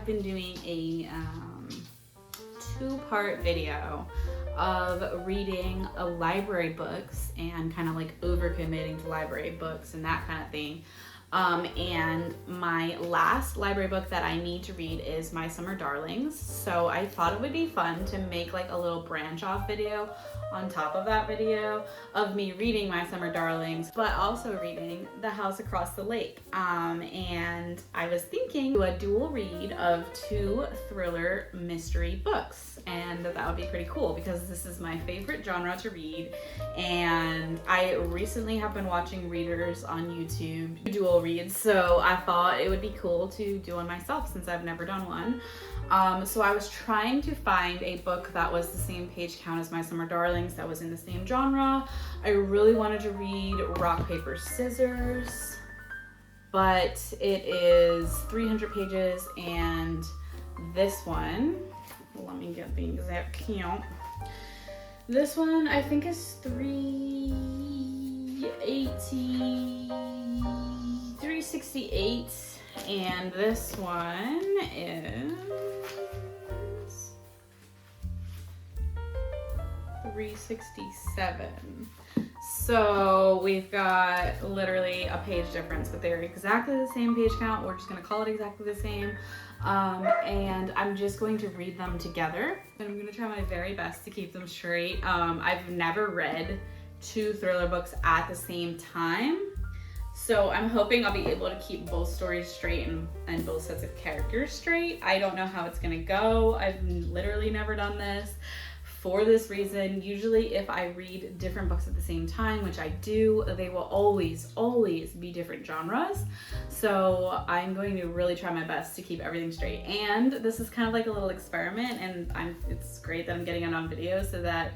I've been doing a two-part video of reading library books and kind of like overcommitting to library books and that kind of thing. And my last library book that I need to read is My Summer Darlings. So I thought it would be fun to make like a little branch off video on top of that video of me reading My Summer Darlings, but also reading The House Across the Lake. And I was thinking do a dual read of two thriller mystery books, and that would be pretty cool because this is my favorite genre to read. And I recently have been watching readers on YouTube do dual reads, so I thought it would be cool to do one myself since I've never done one. So I was trying to find a book that was the same page count as My Summer Darlings, that was in the same genre. I really wanted to read Rock, Paper, Scissors, but it is 300 pages, and this one, let me get the exact count. This one I think is 368, and this one is 367. So we've got literally a page difference, but they're exactly the same page count. We're just gonna call it exactly the same. And I'm just going to read them together, and I'm gonna try my very best to keep them straight. I've never read two thriller books at the same time, so I'm hoping I'll be able to keep both stories straight and both sets of characters straight. I don't know how it's gonna go. I've literally never done this. For this reason, usually if I read different books at the same time, which I do, they will always be different genres. So I'm going to really try my best to keep everything straight. And this is kind of like a little experiment, and it's great that I'm getting it on video so that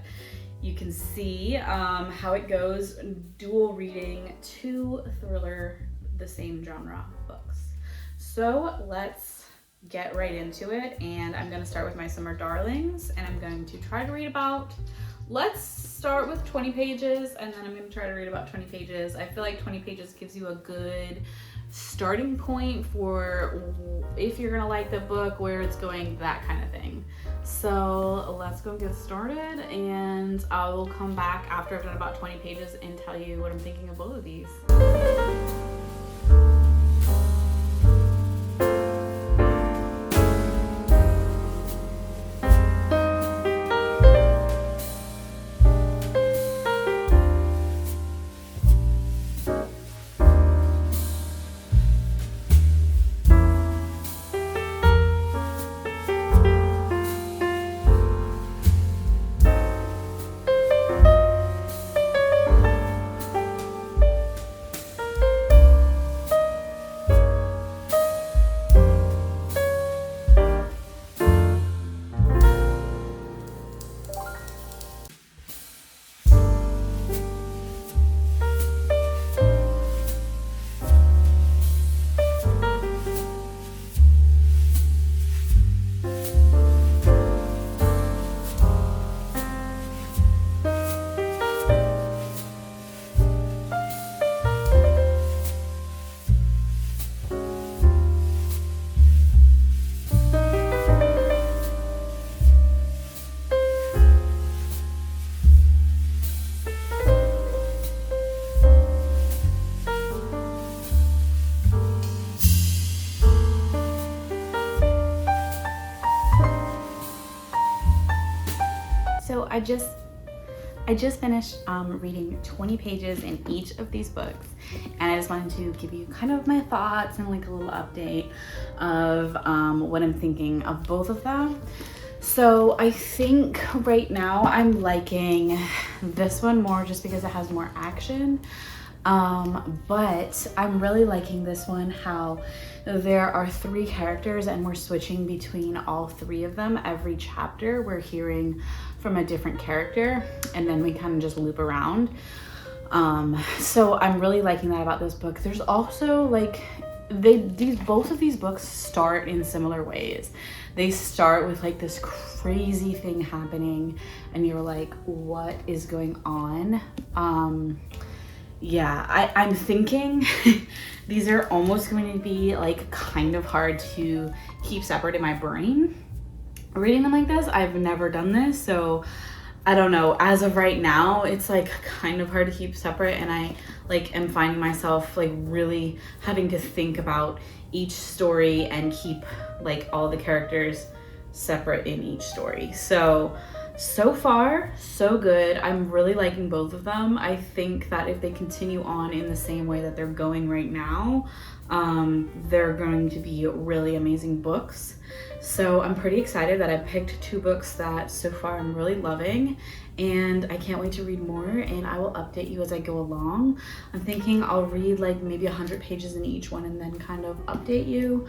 you can see how it goes dual reading two thriller, the same genre books. So let's get right into it, and I'm going to start with My Summer Darlings, and I'm going to try to read about, let's start with 20 pages, and then I'm going to try to read about 20 pages. I feel like 20 pages gives you a good starting point for if you're going to like the book, where it's going, that kind of thing. So let's go get started, and I will come back after I've done about 20 pages and tell you what I'm thinking of both of these. So I just finished reading 20 pages in each of these books, and I just wanted to give you kind of my thoughts and like a little update of what I'm thinking of both of them. So I think right now I'm liking this one more just because it has more action. But I'm really liking this one, how there are three characters and we're switching between all three of them. Every chapter we're hearing from a different character, and then we kind of just loop around. So I'm really liking that about this book. There's also like both of these books start in similar ways. They start with like this crazy thing happening and you're like, what is going on? yeah, I'm thinking these are almost going to be like kind of hard to keep separate in my brain. Reading them like this, I've never done this, so I don't know. As of right now, it's like kind of hard to keep separate, and I like am finding myself like really having to think about each story and keep like all the characters separate in each story. So far, so good. I'm really liking both of them. I think that if they continue on in the same way that they're going right now, they're going to be really amazing books. So I'm pretty excited that I picked 2 books that so far I'm really loving, and I can't wait to read more, and I will update you as I go along. I'm thinking I'll read like maybe 100 pages in each one and then kind of update you.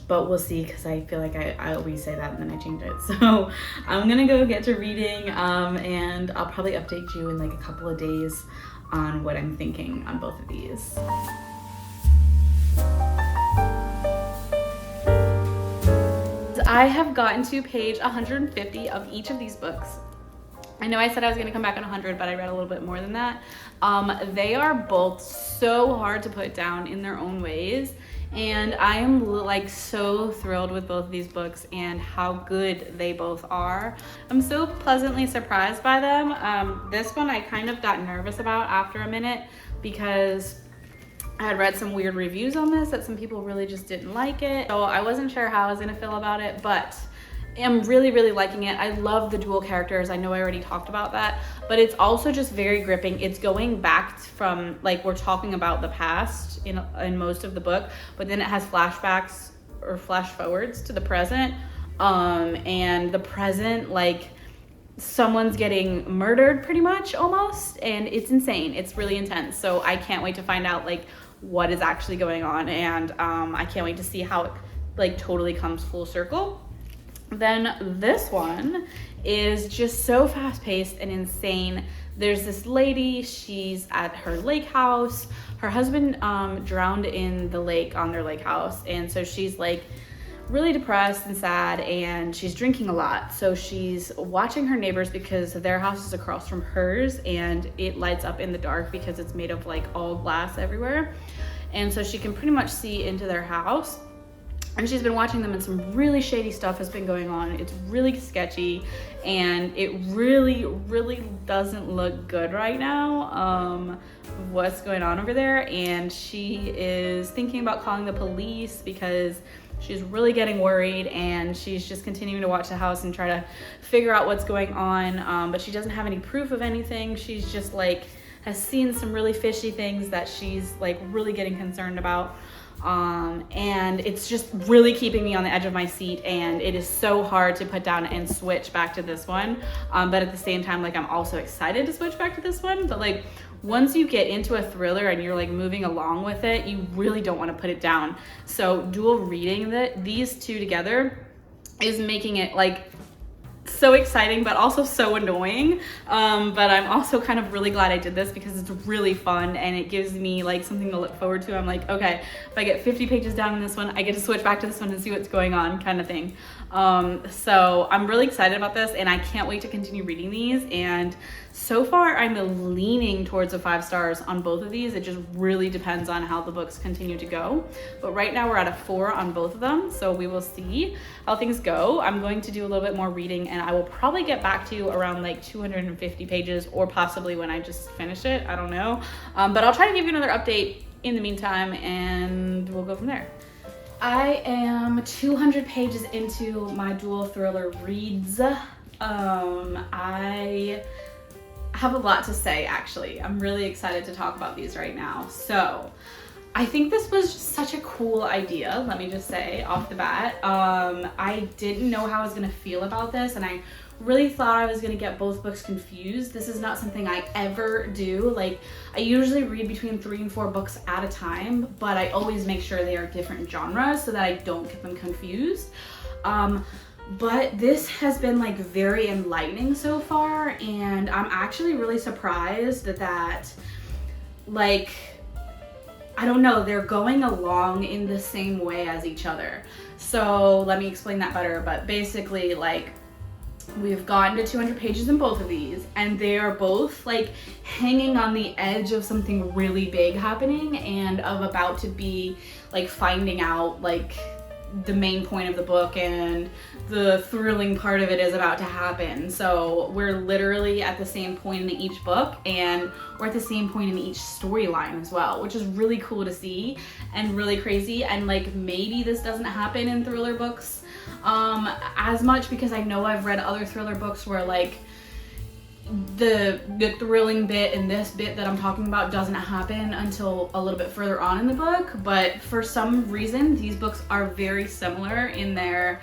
But we'll see, because I feel like I always say that and then I change it. So I'm gonna go get to reading, and I'll probably update you in like a couple of days on what I'm thinking on both of these. I have gotten to page 150 of each of these books. I know I said I was going to come back on 100, but I read a little bit more than that. They are both so hard to put down in their own ways, and I am like so thrilled with both of these books and how good they both are. I'm so pleasantly surprised by them. This one I kind of got nervous about after a minute, because I had read some weird reviews on this that some people really just didn't like it. So I wasn't sure how I was gonna feel about it, but I'm really, really liking it. I love the dual characters. I know I already talked about that, but it's also just very gripping. It's going back from, like, we're talking about the past in most of the book, but then it has flashbacks or flash forwards to the present. And the present, like, someone's getting murdered pretty much almost, and it's insane. It's really intense. So I can't wait to find out like what is actually going on, and I can't wait to see how it like totally comes full circle. Then this one is just so fast-paced and insane. There's this lady, she's at her lake house. Her husband drowned in the lake on their lake house, and so she's like really depressed and sad, and she's drinking a lot. So she's watching her neighbors because their house is across from hers, and it lights up in the dark because it's made of like all glass everywhere. And so she can pretty much see into their house. And she's been watching them, and some really shady stuff has been going on. It's really sketchy, and it really, really doesn't look good right now, what's going on over there. And she is thinking about calling the police because she's really getting worried, and she's just continuing to watch the house and try to figure out what's going on. But she doesn't have any proof of anything. She's just like has seen some really fishy things that she's like really getting concerned about. And it's just really keeping me on the edge of my seat, and it is so hard to put down and switch back to this one. But at the same time, like, I'm also excited to switch back to this one. But like, once you get into a thriller and you're like moving along with it, you really don't want to put it down. So dual reading these two together is making it like so exciting, but also so annoying. But I'm also kind of really glad I did this because it's really fun, and it gives me like something to look forward to. I'm like, okay, if I get 50 pages down in this one, I get to switch back to this one and see what's going on, kind of thing. So I'm really excited about this, and I can't wait to continue reading these. And so far I'm leaning towards a 5 stars on both of these. It just really depends on how the books continue to go, but right now we're at a 4 on both of them, so we will see how things go. I'm going to do a little bit more reading, and I will probably get back to you around like 250 pages, or possibly when I just finish it, I don't know. But I'll try to give you another update in the meantime, and we'll go from there. I am 200 pages into my dual thriller reads. I have a lot to say, actually. I'm really excited to talk about these right now. So I think this was just such a cool idea, let me just say off the bat. I didn't know how I was gonna feel about this, and I really thought I was gonna get both books confused. This is not something I ever do. Like, I usually read between 3 and 4 books at a time, but I always make sure they are different genres so that I don't get them confused. But this has been like very enlightening so far, and I'm actually really surprised that like, I don't know, they're going along in the same way as each other. So let me explain that better. But basically, like, We've gotten to 200 pages in both of these, and they are both like hanging on the edge of something really big happening and of about to be like finding out like the main point of the book, and the thrilling part of it is about to happen. So we're literally at the same point in each book, and we're at the same point in each storyline as well, which is really cool to see and really crazy. And like maybe this doesn't happen in thriller books as much, because I know I've read other thriller books where like the thrilling bit and this bit that I'm talking about doesn't happen until a little bit further on in the book. But for some reason these books are very similar in their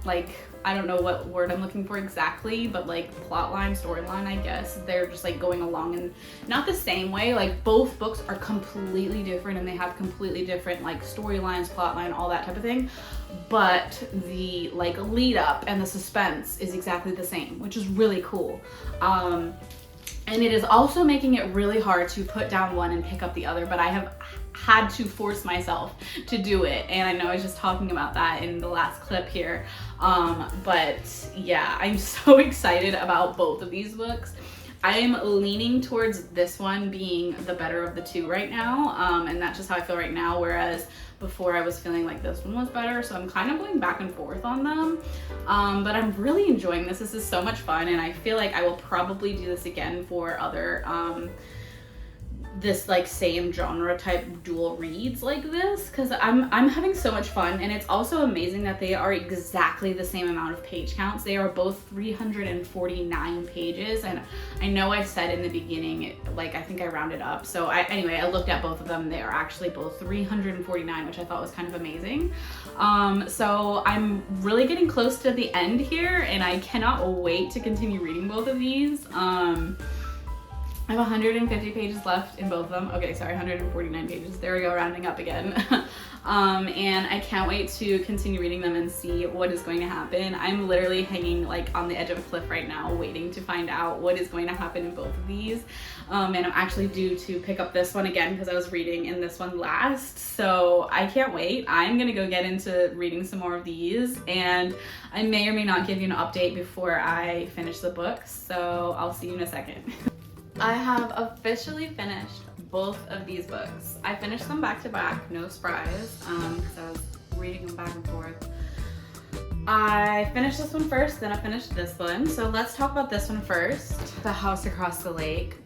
like, I don't know what word I'm looking for exactly, but like plot line, storyline, I guess. They're just like going along in not the same way. Like both books are completely different and they have completely different like storylines, plot line, all that type of thing. But the like lead up and the suspense is exactly the same, which is really cool. And it is also making it really hard to put down one and pick up the other, but I have had to force myself to do it. And I know I was just talking about that in the last clip here. But yeah, I'm so excited about both of these books. I'm leaning towards this one being the better of the two right now. And that's just how I feel right now. Whereas before I was feeling like this one was better. So I'm kind of going back and forth on them. But I'm really enjoying this. This is so much fun. And I feel like I will probably do this again for other, this like same genre type dual reads like this, because I'm having so much fun. And it's also amazing that they are exactly the same amount of page counts. They are both 349 pages, and I know I said in the beginning like I think I rounded up, so anyway I looked at both of them. They are actually both 349, which I thought was kind of amazing. So I'm really getting close to the end here, and I cannot wait to continue reading both of these. I have 150 pages left in both of them. Okay, sorry, 149 pages. There we go, rounding up again. And I can't wait to continue reading them and see what is going to happen. I'm literally hanging like on the edge of a cliff right now, waiting to find out what is going to happen in both of these. And I'm actually due to pick up this one again because I was reading in this one last. So I can't wait. I'm gonna go get into reading some more of these, and I may or may not give you an update before I finish the book. So I'll see you in a second. I have officially finished both of these books. I finished them back to back, no surprise, because I was reading them back and forth. I finished this one first, then I finished this one. So let's talk about this one first. The House Across the Lake.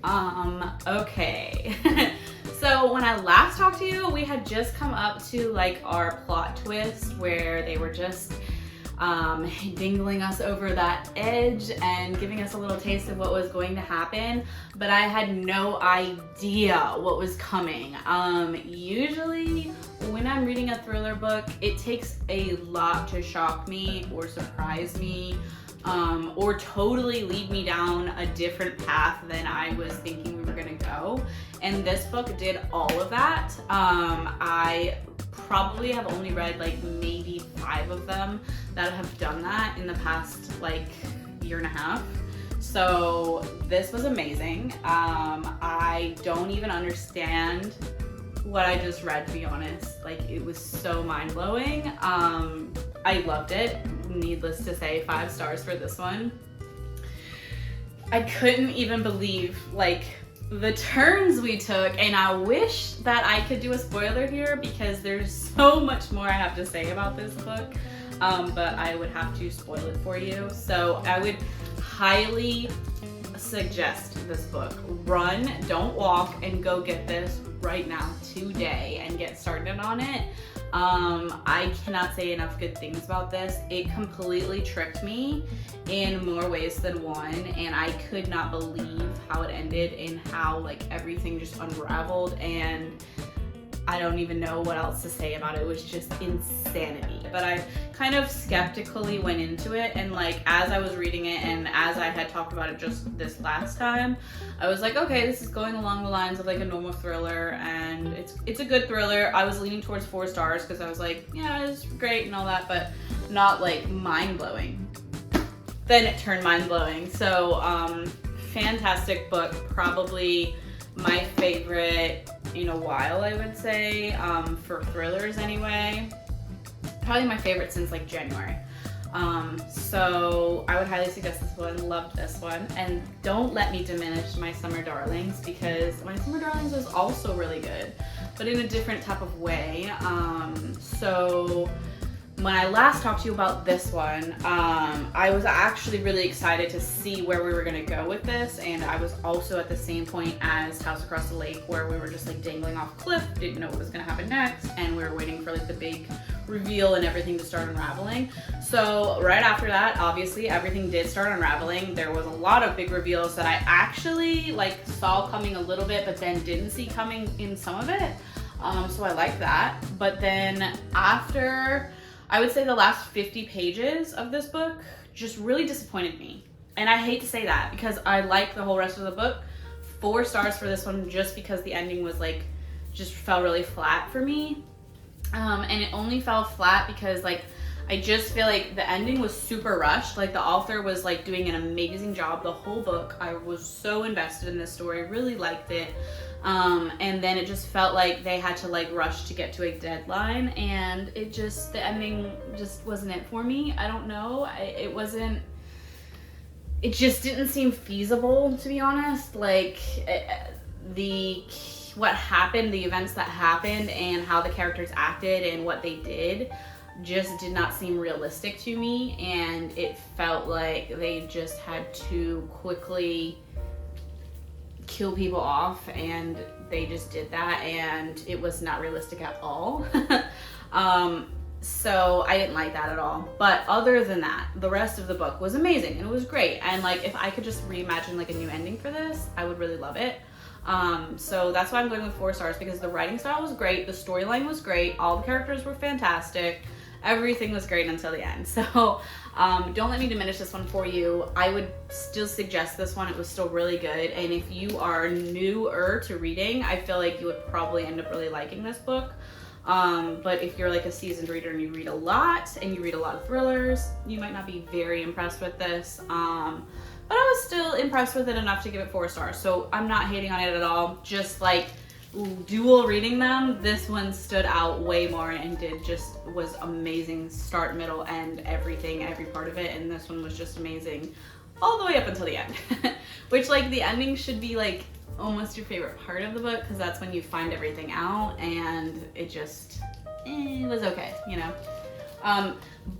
Okay. So when I last talked to you, we had just come up to like our plot twist where they were just dingling us over that edge and giving us a little taste of what was going to happen, but I had no idea what was coming. Usually when I'm reading a thriller book, it takes a lot to shock me or surprise me, or totally lead me down a different path than I was thinking we were gonna go. And this book did all of that. I probably have only read like maybe 5 of them that have done that in the past like year and a half. So this was amazing. I don't even understand what I just read, to be honest. Like, it was so mind-blowing. I loved it. Needless to say, 5 stars for this one. I couldn't even believe like the turns we took, and I wish that I could do a spoiler here because there's so much more I have to say about this book, but I would have to spoil it for you. So I would highly suggest this book. Run, don't walk, and go get this right now, today, and get started on it. I cannot say enough good things about this. It completely tricked me in more ways than one, and I could not believe how it ended and how like everything just unraveled, and I don't even know what else to say about it. It was just insanity. But I kind of skeptically went into it, and like as I was reading it and as I had talked about it just this last time, I was like, okay, this is going along the lines of like a normal thriller, and it's a good thriller. I was leaning towards 4 stars because I was like, yeah, it's great and all that, but not like mind-blowing. Then it turned mind-blowing. So fantastic book, probably my favorite in a while, I would say, for thrillers anyway. Probably my favorite since like January. So I would highly suggest this one. Loved this one. And don't let me diminish My Summer Darlings, because My Summer Darlings was also really good, but in a different type of way. So when I last talked to you about this one, I was actually really excited to see where we were gonna go with this, and I was also at the same point as House Across the Lake, where we were just like dangling off a cliff, didn't know what was gonna happen next, and we were waiting for like the big reveal and everything to start unraveling. So right after that, obviously everything did start unraveling. There was a lot of big reveals that I actually like saw coming a little bit, but then didn't see coming in some of it. So I like that. But then after, I would say the last 50 pages of this book just really disappointed me. And I hate to say that because I like the whole rest of the book. 4 stars for this one just because the ending was like, just fell really flat for me. And it only fell flat because like, I just feel like the ending was super rushed. Like the author was like doing an amazing job the whole book. I was so invested in this story, really liked it. And then it just felt like they had to like rush to get to a deadline, and it just, the ending just wasn't it for me. I don't know. It just didn't seem feasible, to be honest. Like what happened, the events that happened and how the characters acted and what they did just did not seem realistic to me, and it felt like they just had to quickly kill people off, and they just did that, and it was not realistic at all. So I didn't like that at all. But other than that, the rest of the book was amazing and it was great, and like if I could just reimagine like a new ending for this, I would really love it. So that's why I'm going with 4 stars, because the writing style was great, the storyline was great, all the characters were fantastic, everything was great until the end. So don't let me diminish this one for you. I would still suggest this one. It was still really good, and if you are newer to reading, I feel like you would probably end up really liking this book. But if you're like a seasoned reader and you read a lot and you read a lot of thrillers, you might not be very impressed with this. But I was still impressed with it enough to give it 4 stars. So I'm not hating on it at all. Just like dual reading them, this one stood out way more and was amazing, start, middle, end, everything, every part of it. And this one was just amazing all the way up until the end. Which like the ending should be like almost your favorite part of the book, because that's when you find everything out, and it just it was okay, you know.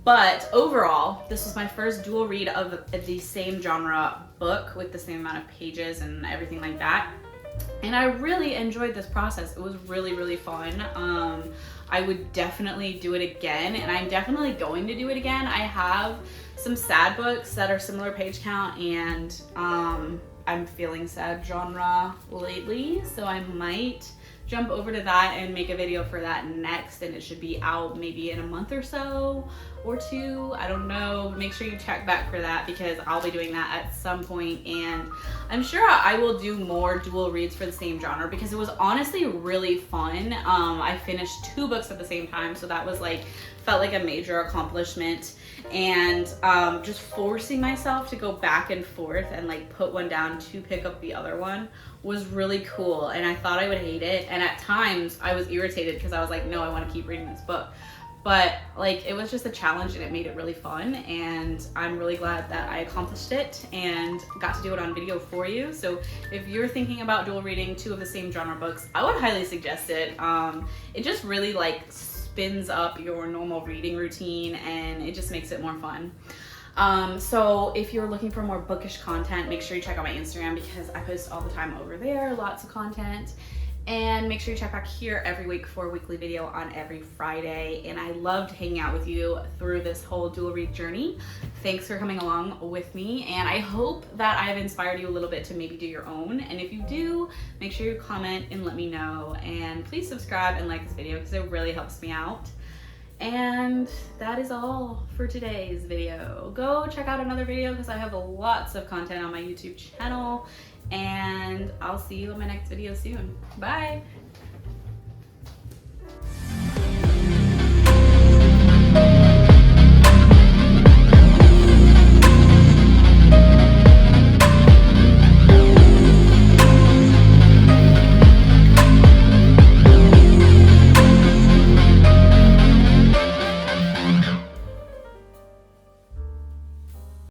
But overall, this was my first dual read of the same genre book with the same amount of pages and everything like that. And I really enjoyed this process. It was really, really fun. I would definitely do it again, and I'm definitely going to do it again. I have some sad books that are similar page count, and I'm feeling sad genre lately, so I might jump over to that and make a video for that next, and it should be out maybe in a month or so or 2, I don't know. Make sure you check back for that, because I'll be doing that at some point, and I'm sure I will do more dual reads for the same genre, because it was honestly really fun. I finished 2 books at the same time, so that was like, felt like a major accomplishment. And just forcing myself to go back and forth and like put one down to pick up the other one was really cool, and I thought I would hate it, and at times I was irritated because I was like, no, I want to keep reading this book. But like, it was just a challenge, and it made it really fun, and I'm really glad that I accomplished it and got to do it on video for you. So if you're thinking about dual reading 2 of the same genre books, I would highly suggest it. It just really like spins up your normal reading routine, and it just makes it more fun. So if you're looking for more bookish content, make sure you check out my Instagram, because I post all the time over there, lots of content. And make sure you check back here every week for a weekly video on every Friday. And I loved hanging out with you through this whole dual read journey. Thanks for coming along with me, and I hope that I've inspired you a little bit to maybe do your own. And if you do, make sure you comment and let me know. And please subscribe and like this video, because it really helps me out. And that is all for today's video. Go check out another video, because I have lots of content on my YouTube channel, and I'll see you in my next video soon. Bye.